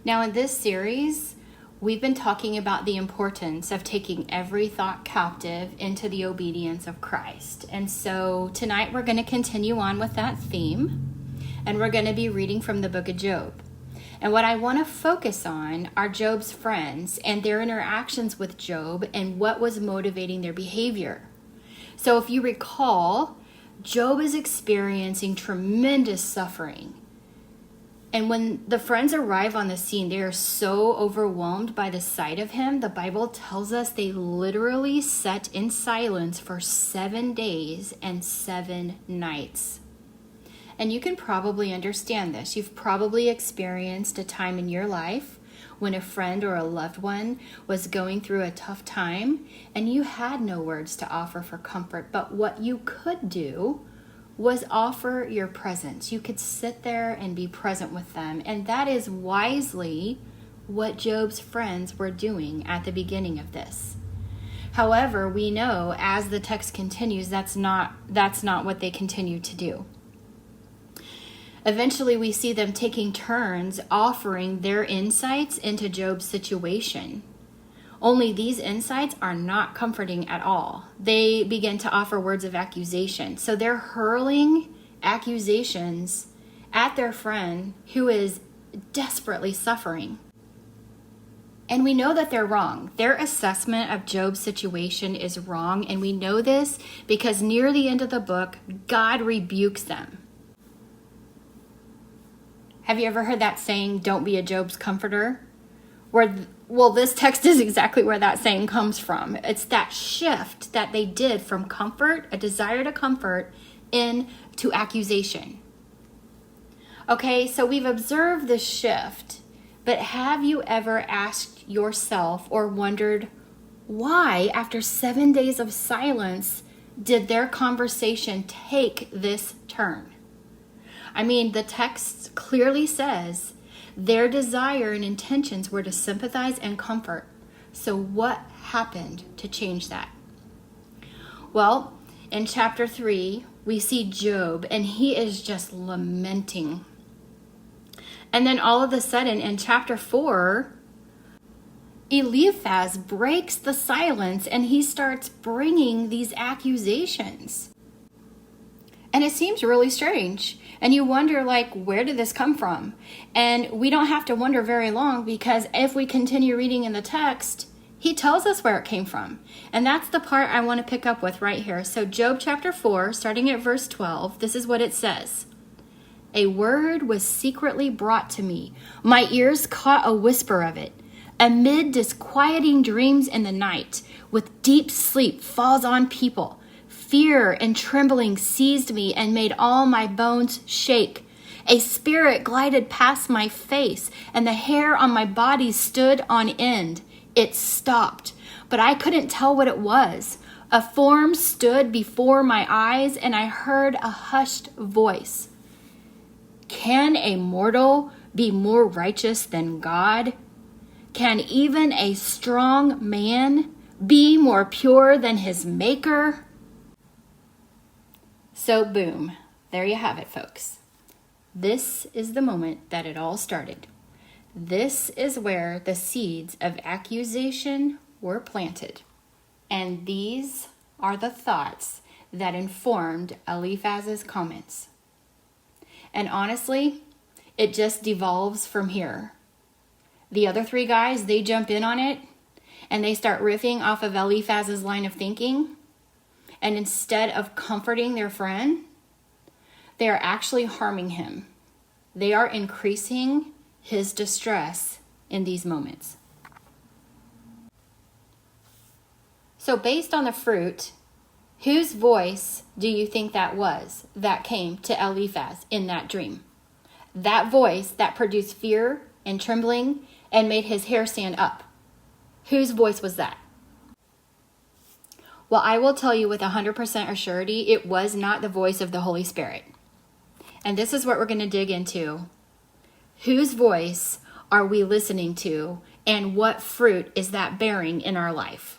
Now, in this series, we've been talking about the importance of taking every thought captive into the obedience of Christ. And so tonight we're going to continue on with that theme, and we're going to be reading from the book of Job. And what I want to focus on are Job's friends and their interactions with Job and what was motivating their behavior. So if you recall, Job is experiencing tremendous suffering. And when the friends arrive on the scene, they are so overwhelmed by the sight of him. The Bible tells us they literally sat in silence for 7 days and 7 nights. And you can probably understand this. You've probably experienced a time in your life when a friend or a loved one was going through a tough time and you had no words to offer for comfort. But what you could do was offer your presence. You could sit there and be present with them. And that is wisely what Job's friends were doing at the beginning of this. However, we know as the text continues, that's not what they continue to do. Eventually, we see them taking turns offering their insights into Job's situation. Only these insights are not comforting at all. They begin to offer words of accusation. So they're hurling accusations at their friend who is desperately suffering. And we know that they're wrong. Their assessment of Job's situation is wrong. And we know this because near the end of the book, God rebukes them. Have you ever heard that saying, don't be a Job's comforter? Well, this text is exactly where that saying comes from. It's that shift that they did from comfort, a desire to comfort, into accusation. Okay, so we've observed this shift, but have you ever asked yourself or wondered why, after 7 days of silence, did their conversation take this turn? I mean, the text clearly says their desire and intentions were to sympathize and comfort. So what happened to change that? Well, in chapter 3, we see Job, and he is just lamenting. And then all of a sudden, in chapter 4, Eliphaz breaks the silence, and he starts bringing these accusations. And it seems really strange. And you wonder, where did this come from? And we don't have to wonder very long, because if we continue reading in the text, he tells us where it came from. And that's the part I want to pick up with right here. So Job chapter 4, starting at verse 12, this is what it says. A word was secretly brought to me. My ears caught a whisper of it. Amid disquieting dreams in the night, with deep sleep falls on people. Fear and trembling seized me and made all my bones shake. A spirit glided past my face, and the hair on my body stood on end. It stopped, but I couldn't tell what it was. A form stood before my eyes, and I heard a hushed voice. Can a mortal be more righteous than God? Can even a strong man be more pure than his maker? So boom, there you have it, folks. This is the moment that it all started. This is where the seeds of accusation were planted. And these are the thoughts that informed Eliphaz's comments. And honestly, it just devolves from here. The other 3 guys, they jump in on it and they start riffing off of Eliphaz's line of thinking. And instead of comforting their friend, they are actually harming him. They are increasing his distress in these moments. So based on the fruit, whose voice do you think that was that came to Eliphaz in that dream? That voice that produced fear and trembling and made his hair stand up. Whose voice was that? Well, I will tell you with 100% assurity, it was not the voice of the Holy Spirit. And this is what we're going to dig into. Whose voice are we listening to, and what fruit is that bearing in our life?